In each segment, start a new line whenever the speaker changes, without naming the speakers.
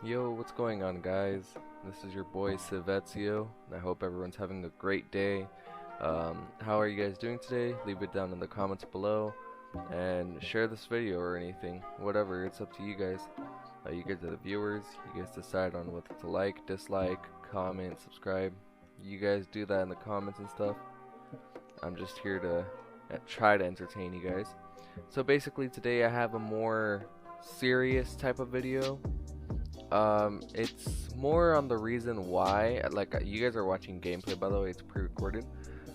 Yo, what's going on, guys? This is your boy Silvezio, and I hope everyone's having a great day. How are you guys doing today? Leave it down in the comments below, and share this video or anything. Whatever, it's up to you guys. You guys are the viewers. You guys decide on what to like, dislike, comment, subscribe. You guys do that in the comments and stuff. I'm just here to try to entertain you guys. So basically, today I have a more serious type of video. It's more on the reason why, like, you guys are watching gameplay, by the way. It's pre-recorded.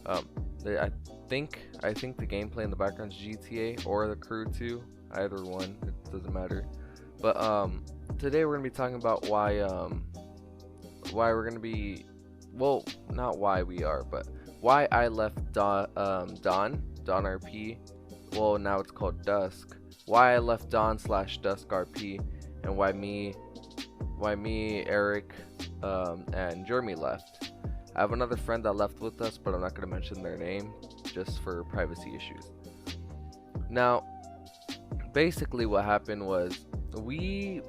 um I think the gameplay in the background is GTA or the Crew 2, either one, it doesn't matter. But today we're gonna be talking about why we're gonna be, well, not why we are, but why I left Dawn RP. Well, now it's called Dusk. Why I left Dawn/Dusk RP, and why me, Eric, and Jeremy left. I have another friend that left with us, but I'm not going to mention their name just for privacy issues. Now, basically what happened was we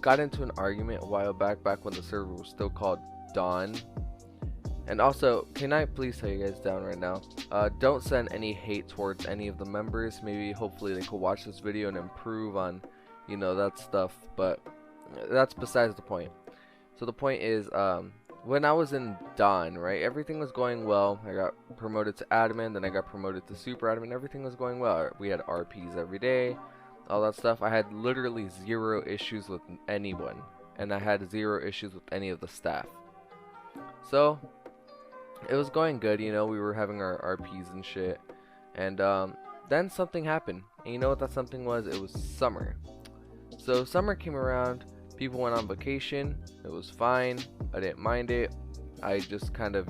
got into an argument a while back when the server was still called Dawn. And also, can I please tell you guys down right now, don't send any hate towards any of the members. Maybe, hopefully they could watch this video and improve on, that stuff, but that's besides the point. So the point is, when I was in Dawn, right, everything was going well. I got promoted to admin, then I got promoted to super admin. Everything was going well. We had RPs every day, all that stuff. I had literally 0 issues with anyone, and I had 0 issues with any of the staff. So it was going good, we were having our RPs and shit. And then something happened. And you know what that something was? It was summer. So summer came around, people went on vacation, it was fine, I didn't mind it. I just kind of,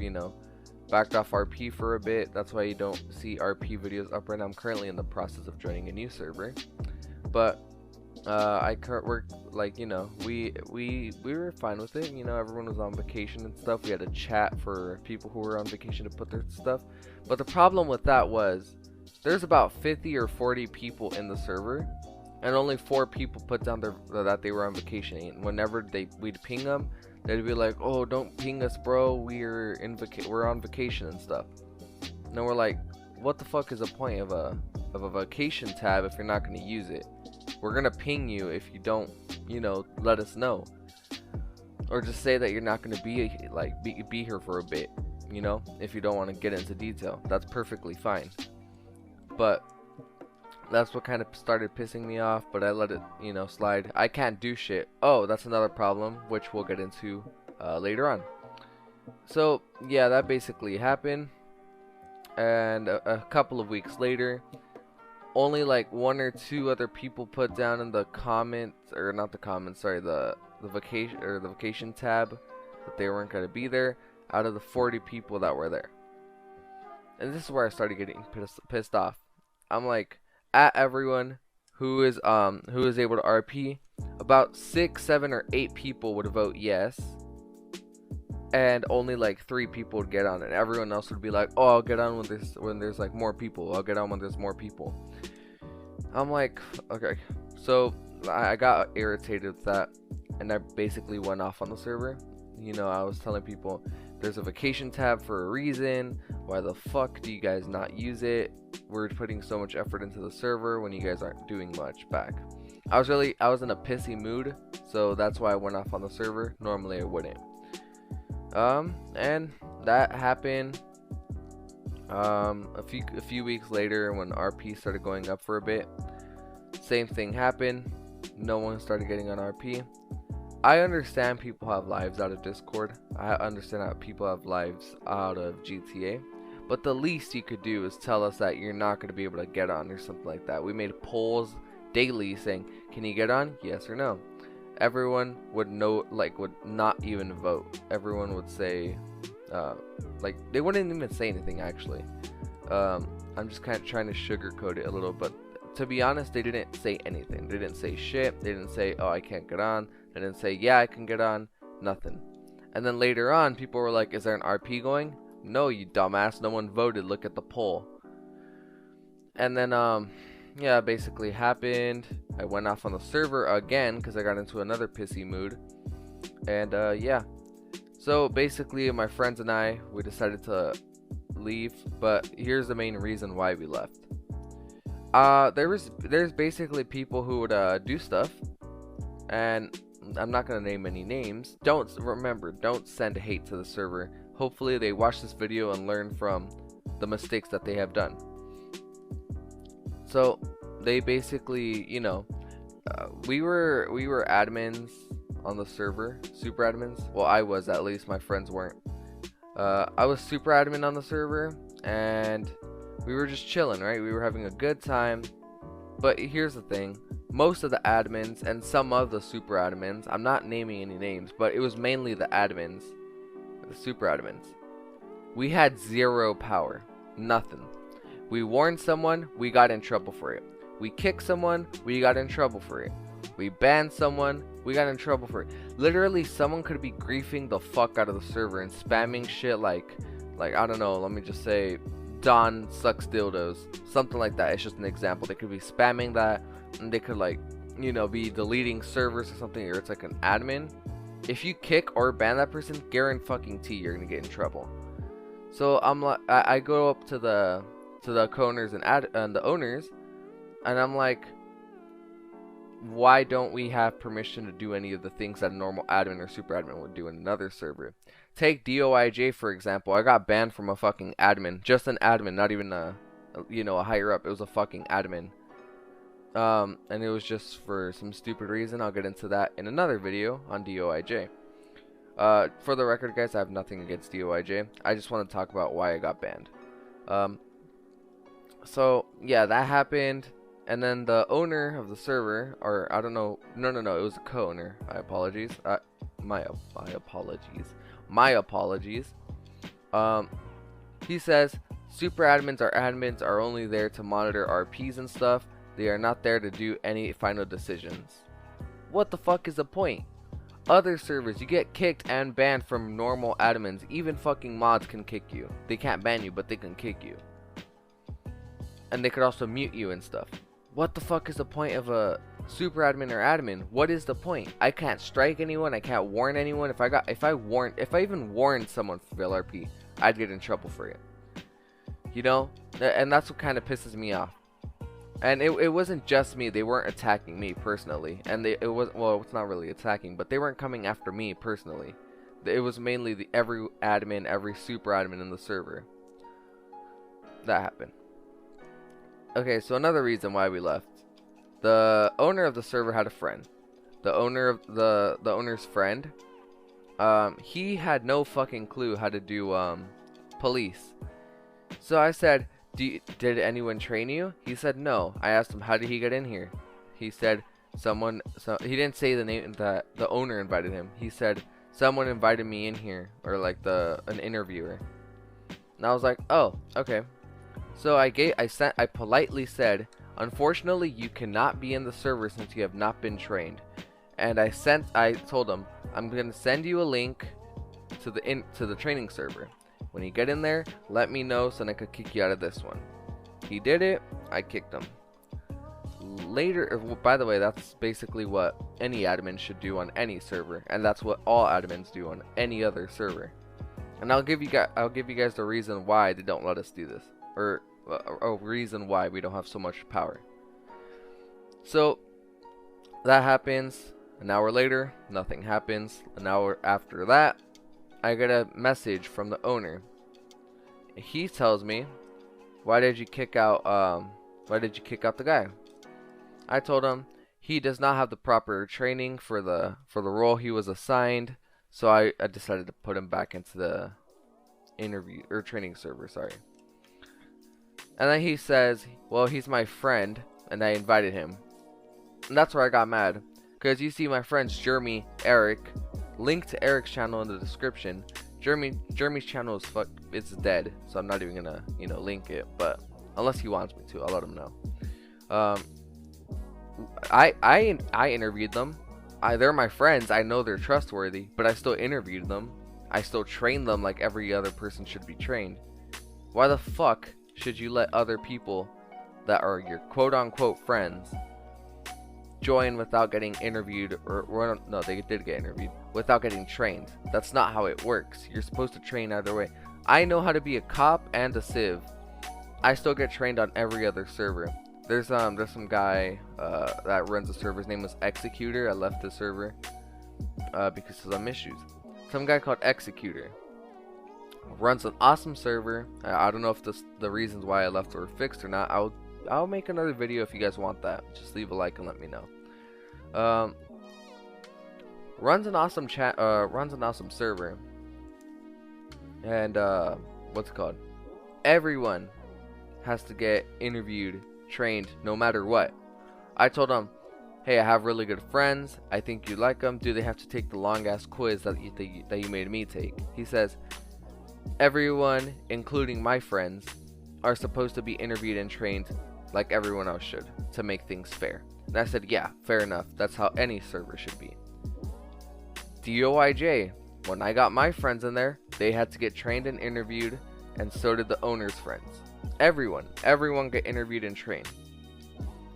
backed off RP for a bit. That's why you don't see RP videos up right now. I'm currently in the process of joining a new server. But we're like, we were fine with it. Everyone was on vacation and stuff. We had a chat for people who were on vacation to put their stuff. But the problem with that was there's about 50 or 40 people in the server, and only 4 people put down that they were on vacation. And whenever we'd ping them, they'd be like, "Oh, don't ping us, bro. We're on vacation and stuff." And then we're like, "What the fuck is the point of a vacation tab if you're not going to use it? We're gonna ping you if you don't, let us know, or just say that you're not gonna be here for a bit. If you don't want to get into detail, that's perfectly fine." But that's what kind of started pissing me off. But I let it, slide. I can't do shit. Oh, that's another problem, which we'll get into later on. So yeah, that basically happened, and a couple of weeks later, only like 1 or 2 other people put down in the comments, or not the comments, sorry, the vacation tab, that they weren't going to be there out of the 40 people that were there. And this is where I started getting pissed off. I'm like, at everyone who is able to RP, about 6, 7, or 8 people would vote yes, and only like 3 people would get on, and everyone else would be like, "Oh, I'll get on when there's like more people. I'll get on when there's more people." I'm like, okay. So I got irritated with that, and I basically went off on the server. I was telling people there's a vacation tab for a reason. Why the fuck do you guys not use it? We're putting so much effort into the server when you guys aren't doing much back. I was in a pissy mood, so that's why I went off on the server. Normally I wouldn't. And that happened. A few weeks later, when RP started going up for a bit, same thing happened. No one started getting on RP. I understand people have lives out of Discord. I understand how people have lives out of GTA. But the least you could do is tell us that you're not going to be able to get on or something like that. We made polls daily saying, "Can you get on? Yes or no?" Everyone would would not even vote. Everyone would say, they wouldn't even say anything, actually. I'm just kind of trying to sugarcoat it a little, but to be honest, they didn't say anything. They didn't say shit. They didn't say, "Oh, I can't get on." They didn't say, "Yeah, I can get on." Nothing. And then later on, people were like, "Is there an RP going?" "No, you dumbass. No one voted. Look at the poll." And then, yeah, basically happened. I went off on the server again because I got into another pissy mood. And yeah. So basically my friends and I, we decided to leave, but here's the main reason why we left. There's basically people who would do stuff, and I'm not gonna name any names. Don't send hate to the server. Hopefully they watch this video and learn from the mistakes that they have done. So they basically, you know, we were admins on the server, super admins. Well, I was, at least. My friends weren't. I was super admin on the server, and we were just chilling, right? We were having a good time. But here's the thing. Most of the admins and some of the super admins, I'm not naming any names, but it was mainly the admins, the super admins. We had zero power. Nothing. We warned someone, we got in trouble for it. We kicked someone, we got in trouble for it. We banned someone, we got in trouble for it. Literally, someone could be griefing the fuck out of the server and spamming shit like I don't know, let me just say, Don sucks dildos, something like that. It's just an example. They could be spamming that, and they could, like, you know, be deleting servers or something, or it's like an admin. If you kick or ban that person, guarantee you're gonna get in trouble. So I'm like, I go up to the co-owners and the owners, and I'm like, why don't we have permission to do any of the things that a normal admin or super admin would do in another server? Take DOIJ for example. I got banned from a fucking admin, just an admin, not even a higher up. It was a fucking admin, and it was just for some stupid reason. I'll get into that in another video on DOIJ. For the record, guys, I have nothing against DOIJ. I just want to talk about why I got banned. So yeah, that happened. And then the owner of the server, or I don't know, no, it was a co-owner. My apologies. He says super admins are only there to monitor RPs and stuff. They are not there to do any final decisions. What the fuck is the point? Other servers, you get kicked and banned from normal admins. Even fucking mods can kick you. They can't ban you, but they can kick you. And they could also mute you and stuff. What the fuck is the point of a super admin or admin? What is the point? I can't strike anyone. I can't warn anyone. If I even warned someone for LRP, I'd get in trouble for it. You know, and that's what kind of pisses me off. And it wasn't just me. They weren't attacking me personally, and it's not really attacking, but they weren't coming after me personally. It was mainly every admin, every super admin in the server. That happened. Okay, so another reason why we left. The owner of the server had a friend. The owner of the owner's friend, he had no fucking clue how to do police. So I said, did anyone train you? He said no. I asked him, how did he get in here? He said he didn't say the name that the owner invited him. He said someone invited me in here, or like an interviewer. And I was like, oh, okay. So I politely said, unfortunately, you cannot be in the server since you have not been trained. And I told him, I'm gonna send you a link to the training server. When you get in there, let me know so I could kick you out of this one. He did it. I kicked him. Later, by the way, that's basically what any admin should do on any server, and that's what all admins do on any other server. And I'll give you guys the reason why they don't let us do this, or a reason why we don't have so much power. So that happens. An hour later, nothing happens. An hour after that, I get a message from the owner. He tells me, why did you kick out the guy? I told him he does not have the proper training for the role he was assigned, so I decided to put him back into the training server, sorry. And then he says, well, he's my friend, and I invited him. And that's where I got mad. Because you see my friends Jeremy, Eric, link to Eric's channel in the description. Jeremy's channel it's dead, so I'm not even gonna, link it. But unless he wants me to, I'll let him know. I interviewed them. They're my friends. I know they're trustworthy, but I still interviewed them. I still trained them like every other person should be trained. Why the fuck should you let other people that are your quote-unquote friends join without getting interviewed, or no, they did get interviewed, without getting trained. That's not how it works. You're supposed to train either way. I know how to be a cop and a civ. I still get trained on every other server. There's some guy that runs a server. His name was Executor. I left the server because of some issues. Some guy called Executor runs an awesome server. I don't know if the reasons why I left were fixed or not. I'll make another video if you guys want that. Just leave a like and let me know. Runs an awesome server. And what's it called? Everyone has to get interviewed, trained, no matter what. I told him, hey, I have really good friends. I think you like them. Do they have to take the long ass quiz that you made me take? He says, everyone, including my friends, are supposed to be interviewed and trained like everyone else should, to make things fair. And I said, yeah, fair enough. That's how any server should be. DOIJ, when I got my friends in there, they had to get trained and interviewed, and so did the owner's friends. Everyone get interviewed and trained.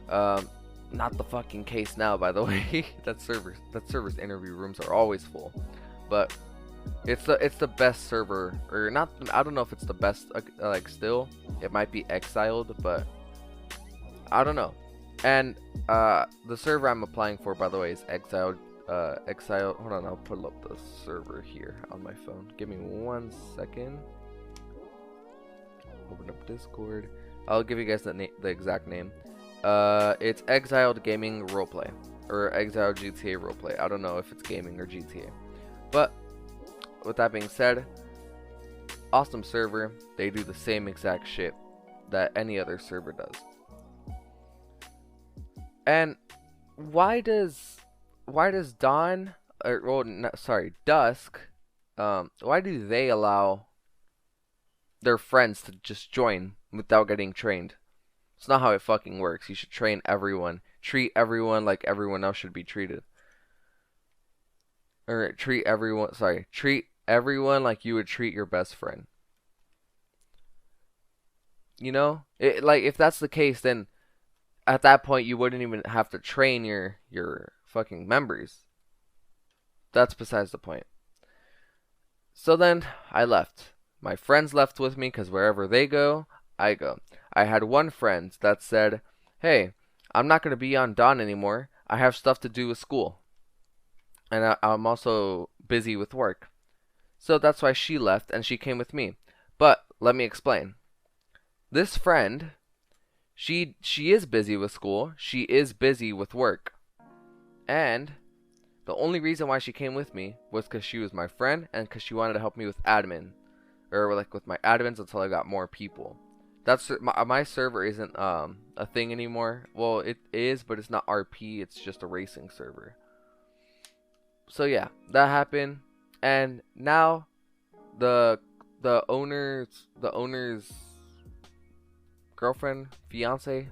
Not the fucking case now, by the way. that server's interview rooms are always full, but it's the best server, or not. I don't know if it's the best. Like, still, it might be exiled, but I don't know. And the server I'm applying for, by the way, is exiled. Hold on, I'll pull up the server here on my phone. Give me 1 second. Open up Discord. I'll give you guys the exact name. It's Exiled Gaming Roleplay, or Exiled GTA Roleplay. I don't know if it's gaming or GTA. But with that being said, awesome server. They do the same exact shit that any other server does. And why does Dawn, or well, no, sorry, Dusk, why do they allow their friends to just join without getting trained? It's not how it fucking works. You should train everyone. Treat everyone like everyone else should be treated. Or treat everyone like you would treat your best friend. You know? Like, if that's the case, then at that point you wouldn't even have to train your fucking members. That's besides the point. So then I left. My friends left with me because wherever they go, I go. I had one friend that said, hey, I'm not going to be on Dawn anymore. I have stuff to do with school. And I'm also busy with work. So that's why she left and she came with me. But let me explain. This friend, she is busy with school. She is busy with work. And the only reason why she came with me was because she was my friend and because she wanted to help me with admin. Or like with my admins until I got more people. That's my server isn't a thing anymore. Well, it is, but it's not RP. It's just a racing server. So yeah, that happened, and now the owner's girlfriend, fiance,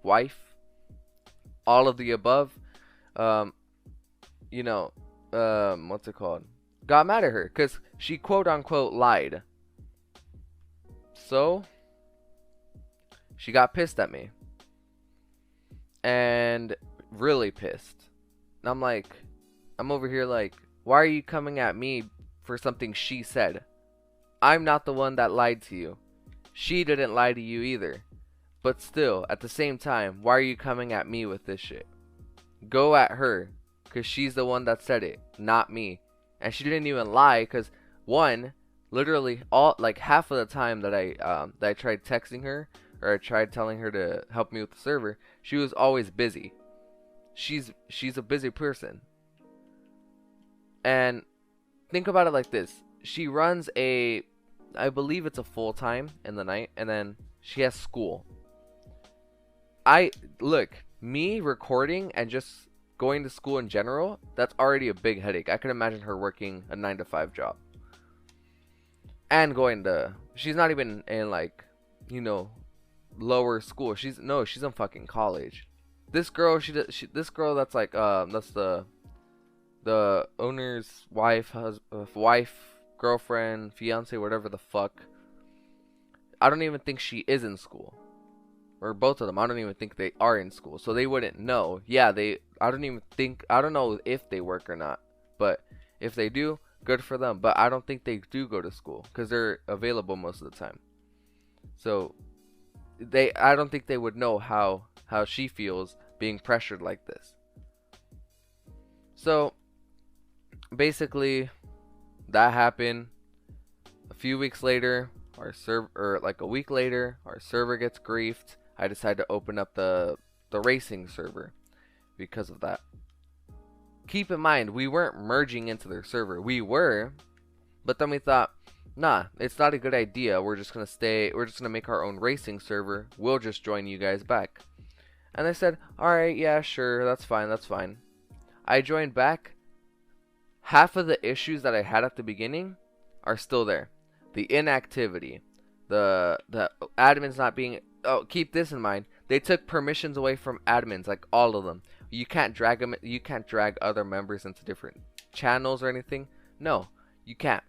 wife, all of the above, what's it called? Got mad at her because she quote unquote lied. So she got pissed at me. And really pissed. And I'm over here like, why are you coming at me for something she said? I'm not the one that lied to you. She didn't lie to you either. But still, at the same time, why are you coming at me with this shit? Go at her, because she's the one that said it, not me. And she didn't even lie, because literally half of the time that I tried texting her, or I tried telling her to help me with the server, she was always busy. She's a busy person. And think about it like this. She runs I believe it's a full-time in the night, and then she has school. Me recording and just going to school in general, that's already a big headache. I can imagine her working a 9-to-5 job. And she's not even in lower school. She's in fucking college. This girl, this girl that's that's the owner's wife, girlfriend, fiance, whatever the fuck. I don't even think she is in school. or both of them, I don't even think they are in school, so they wouldn't know. Yeah, I don't know if they work or not, but if they do, good for them. But I don't think they do go to school because they're available most of the time. So I don't think they would know how she feels being pressured like this. So basically, that happened. A few weeks later, our server, or like a week later, our server gets griefed. I decided to open up the racing server because of that. Keep in mind, we weren't merging into their server. We were, but then we thought, nah, it's not a good idea. We're just gonna make our own racing server. We'll just join you guys back. And I said, alright, yeah, sure, that's fine. I joined back. Half of the issues that I had at the beginning are still there. The inactivity, the admins not being, oh, keep this in mind, they took permissions away from admins, like all of them. You can't drag them, you can't drag other members into different channels or anything. No, you can't.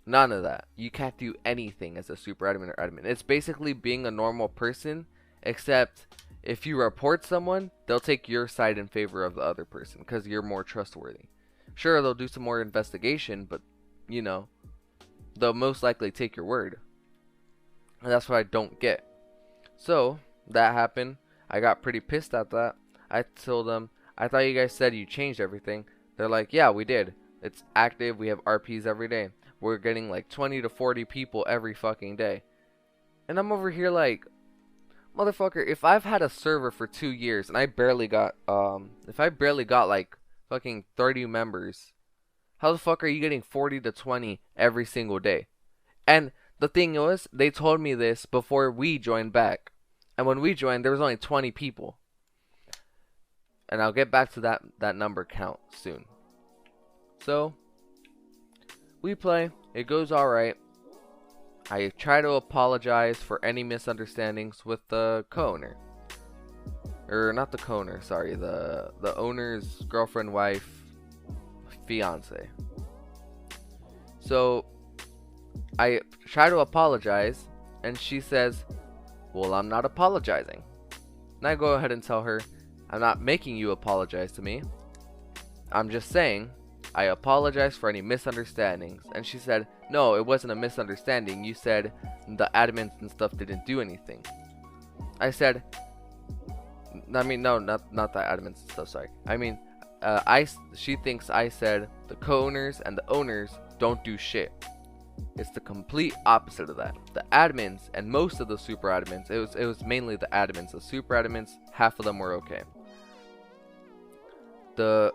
None of that. You can't do anything as a super admin or admin. It's basically being a normal person, except if you report someone, they'll take your side in favor of the other person because you're more trustworthy. Sure, they'll do some more investigation, but you know, they'll most likely take your word. And that's what I don't get. So that happened. I got pretty pissed at that. I told them, I thought you guys said you changed everything. They're like, yeah, we did. It's active. We have RPs every day. We're getting like 20 to 40 people every fucking day. And I'm over here like, motherfucker, if I've had a server for 2 years and I barely got like fucking 30 members, how the fuck are you getting 40 to 20 every single day? And the thing was, they told me this before we joined back. And when we joined, there was only 20 people. And I'll get back to that number count soon. So we play. It goes alright. I try to apologize for any misunderstandings with the co-owner. Or not the co-owner, sorry. The owner's girlfriend, wife, fiance. So I try to apologize, and she says, well, I'm not apologizing. And I go ahead and tell her, I'm not making you apologize to me. I'm just saying, I apologize for any misunderstandings. And she said, no, it wasn't a misunderstanding. You said the admins and stuff didn't do anything. I said, I mean, no, not the admins and stuff, sorry. I mean, she thinks I said the co-owners and the owners don't do shit. It's the complete opposite of that. The admins and most of the super admins, it was mainly the admins. The super admins, half of them were okay. The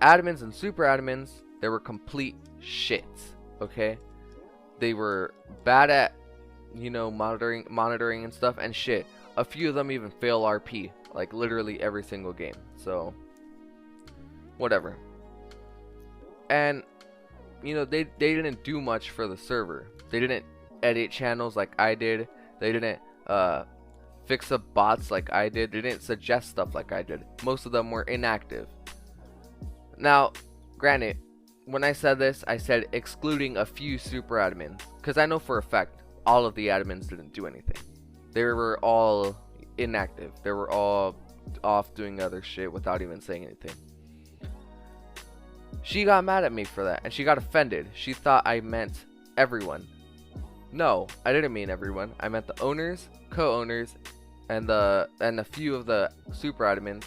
admins and super admins, they were complete shits, okay? They were bad at, you know, monitoring and stuff and shit. A few of them even fail RP, like literally every single game. So, whatever. And, you know, they didn't do much for the server. They didn't edit channels like I did. They didn't fix up bots like I did. They didn't suggest stuff like I did. Most of them were inactive. Now, granted, when I said this, I said excluding a few super admins, because I know for a fact all of the admins didn't do anything. They were all inactive. They were all off doing other shit without even saying anything. She got mad at me for that, and she got offended. She thought I meant everyone. No, I didn't mean everyone. I meant the owners, co-owners, and a few of the super admins.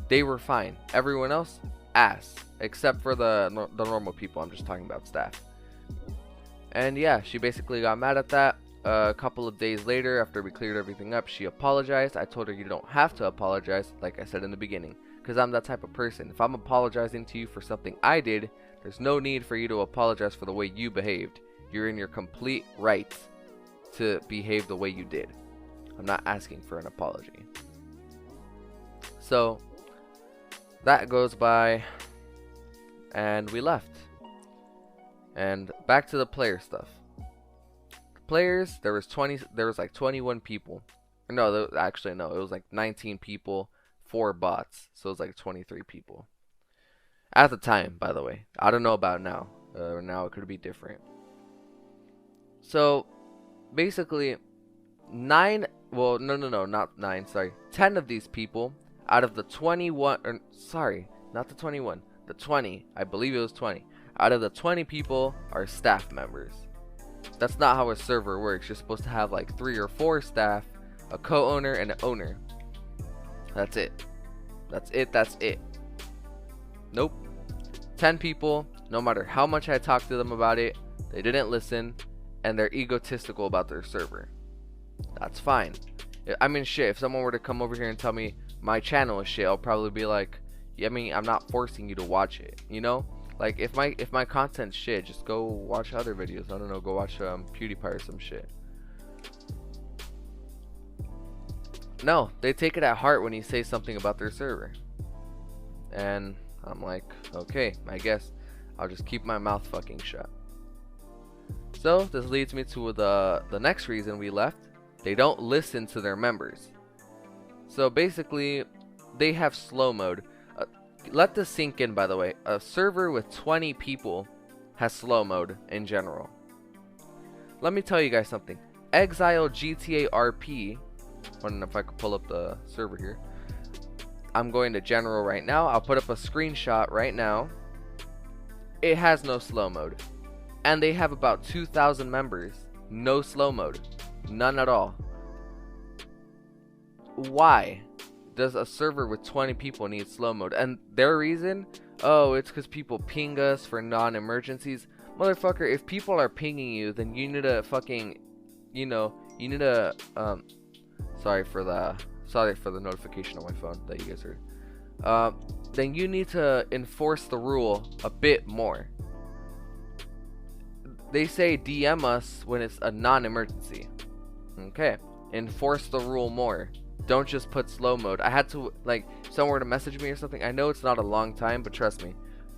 They were fine. Everyone else, ass, except for the normal people. I'm just talking about staff. And yeah, she basically got mad at that. A couple of days later, after we cleared everything up, she apologized. I told her you don't have to apologize, like I said in the beginning, because I'm that type of person. If I'm apologizing to you for something I did, there's no need for you to apologize for the way you behaved. You're in your complete right to behave the way you did. I'm not asking for an apology. So that goes by, and we left. And back to the player stuff. Players, there was like 21 people. No, actually no, it was like 19 people, 4 bots, so it was like 23 people at the time. By the way, I don't know about now. Now it could be different. So basically, 9, well, no, not 9, sorry. 10 of these people out of the 21, or sorry, not the 21, the 20, I believe it was 20. Out of the 20 people are staff members. That's not how a server works. You're supposed to have like 3 or 4 staff, a co-owner, and an owner. That's it. That's it. Nope. 10 people, no matter how much I talked to them about it, they didn't listen, and they're egotistical about their server. That's fine. I mean, shit, if someone were to come over here and tell me my channel is shit, I'll probably be like, yeah, I mean, I'm not forcing you to watch it, you know? Like, if my content's shit, just go watch other videos. I don't know, go watch PewDiePie or some shit. No, they take it at heart when you say something about their server. And I'm like, okay, I guess I'll just keep my mouth fucking shut. So, this leads me to the next reason we left. They don't listen to their members. So basically, they have slow mode. Let this sink in, by the way. A server with 20 people has slow mode in general. Let me tell you guys something. Exile GTA RP. I don't know if I could pull up the server here. I'm going to general right now. I'll put up a screenshot right now. It has no slow mode. And they have about 2,000 members. No slow mode. None at all. Why does a server with 20 people need slow mode? And their reason? Oh, it's because people ping us for non-emergencies. Motherfucker, if people are pinging you, then you need to fucking, you know, you need to, sorry for the notification on my phone that you guys heard. Then you need to enforce the rule a bit more. They say DM us when it's a non-emergency. Okay, enforce the rule more. Don't just put slow mode. I had to, like, someone to message me or something. I know it's not a long time, but trust me.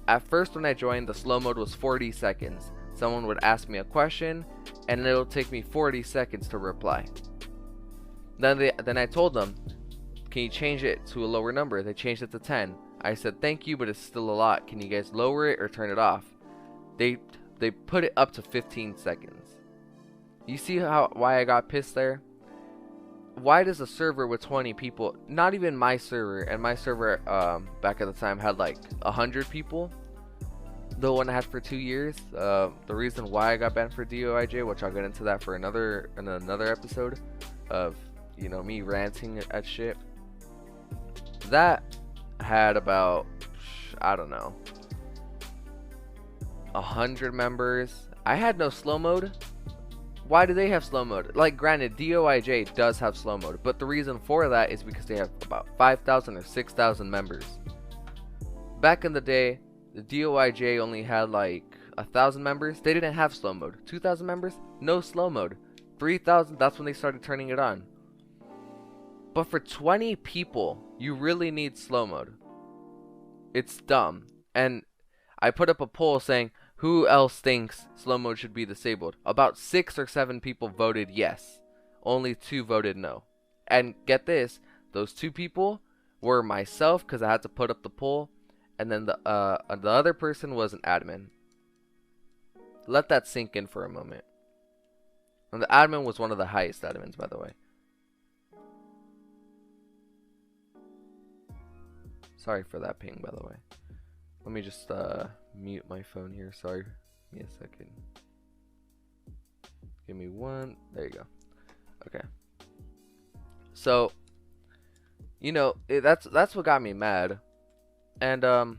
At first when I joined, the slow mode was 40 seconds. Someone would ask me a question, and it'll take me 40 seconds to reply. Then I told them, can you change it to a lower number? They changed it to 10. I said, thank you, but it's still a lot. Can you guys lower it or turn it off? They put it up to 15 seconds. You see why I got pissed there? Why does a server with 20 people, not even my server, and my server back at the time had like 100 people, the one I had for 2 years, the reason why I got banned for DOIJ, which I'll get into that for another episode of, you know, me ranting at shit, that had about, I don't know, 100 members. I had no slow mode. Why do they have slow mode? Like, granted, DOIJ does have slow mode, but the reason for that is because they have about 5,000 or 6,000 members. Back in the day, the DOIJ only had like 1,000 members. They didn't have slow mode. 2,000 members, no slow mode. 3,000, that's when they started turning it on. But for 20 people, you really need slow mode. It's dumb. And I put up a poll saying, who else thinks slow mode should be disabled? About 6 or 7 people voted yes. Only 2 voted no. And get this, those 2 people were myself, because I had to put up the poll, and then the other person was an admin. Let that sink in for a moment. And the admin was one of the highest admins, by the way. Sorry for that ping, by the way. Let me just mute my phone here. Sorry. Give me a second. Give me one. There you go. Okay. So, you know, that's what got me mad. And,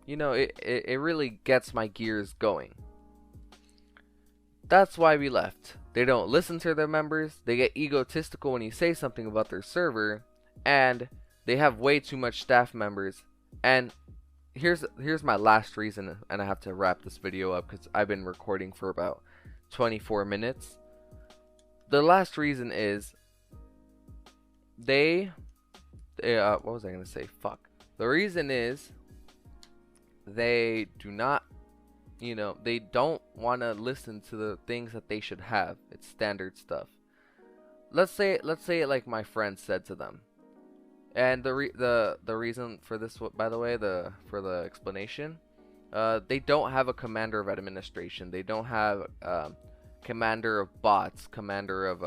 you know, it really gets my gears going. That's why we left. They don't listen to their members. They get egotistical when you say something about their server. And they have way too much staff members. And here's my last reason, and I have to wrap this video up because I've been recording for about 24 minutes. The last reason is what was I gonna say? Fuck. The reason is they do not, you know, they don't want to listen to the things that they should have. It's standard stuff. Let's say it like my friend said to them. And the reason for this, by the way, for the explanation, they don't have a commander of administration. They don't have commander of bots, commander of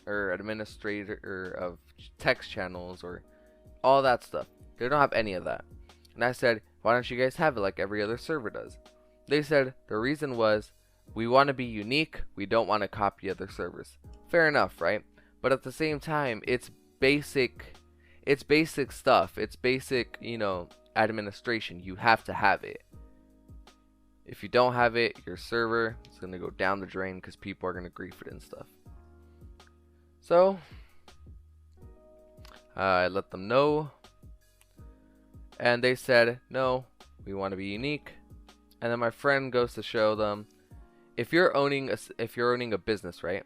or administrator of text channels or all that stuff. They don't have any of that. And I said, why don't you guys have it like every other server does? They said the reason was we want to be unique. We don't want to copy other servers. Fair enough, right? But at the same time, it's basic stuff. It's basic, administration. You have to have it. If you don't have it, your server is going to go down the drain because people are going to grief it and stuff. So I let them know, and they said, no, we want to be unique. And then my friend goes to show them, if you're owning a business, right?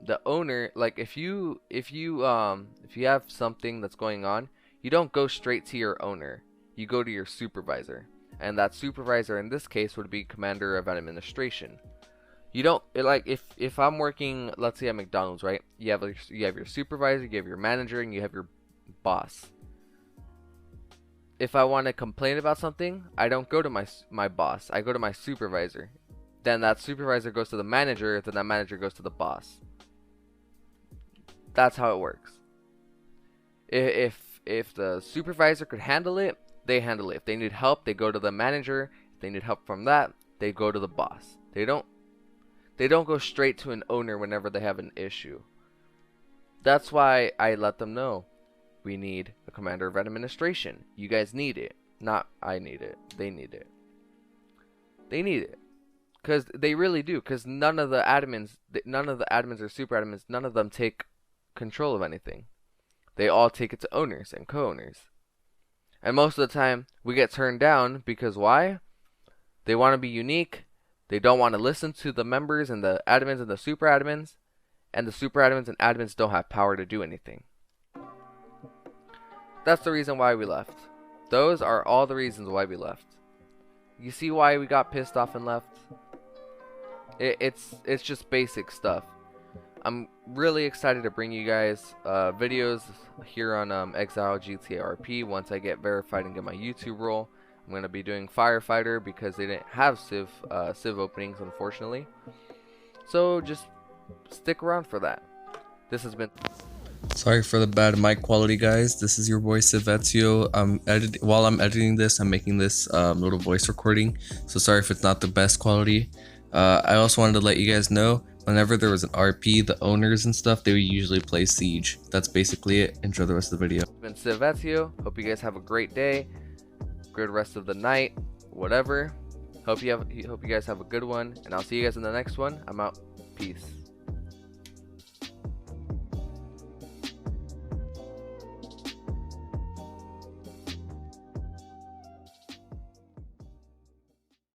The owner, like if you have something that's going on, you don't go straight to your owner. You go to your supervisor, and that supervisor in this case would be commander of administration. You don't, like, if I'm working, let's say at McDonald's, right? You have your supervisor, you have your manager, and you have your boss. If I want to complain about something, I don't go to my boss. I go to my supervisor. Then that supervisor goes to the manager. Then that manager goes to the boss. That's how it works. If the supervisor could handle it, they handle it. If they need help, they go to the manager. If they need help from that, they go to the boss. They don't go straight to an owner whenever they have an issue. That's why I let them know. We need a commander of administration. You guys need it. Not I need it. They need it. They need it. Because they really do. Because none of the admins or super admins, none of them take control of anything. They all take it to owners and co-owners. And most of the time, we get turned down because why? They want to be unique. They don't want to listen to the members and the admins and the super admins. And the super admins and admins don't have power to do anything. That's the reason why we left. Those are all the reasons why we left. You see why we got pissed off and left? It's just basic stuff. I'm really excited to bring you guys videos here on Exile GTA RP once I get verified and get my YouTube role. I'm going to be doing Firefighter because they didn't have Civ openings, unfortunately. So just stick around for that. This has been...
Sorry for the bad mic quality, guys. This is your boy Civetio. While I'm editing this, I'm making this little voice recording. So sorry if it's not the best quality. I also wanted to let you guys know, whenever there was an RP, the owners and stuff, they would usually play Siege. That's basically it. Enjoy the rest of the video.
It's been Civetio. Hope you guys have a great day, good rest of the night, whatever. Hope you guys have a good one, and I'll see you guys in the next one. I'm out. Peace.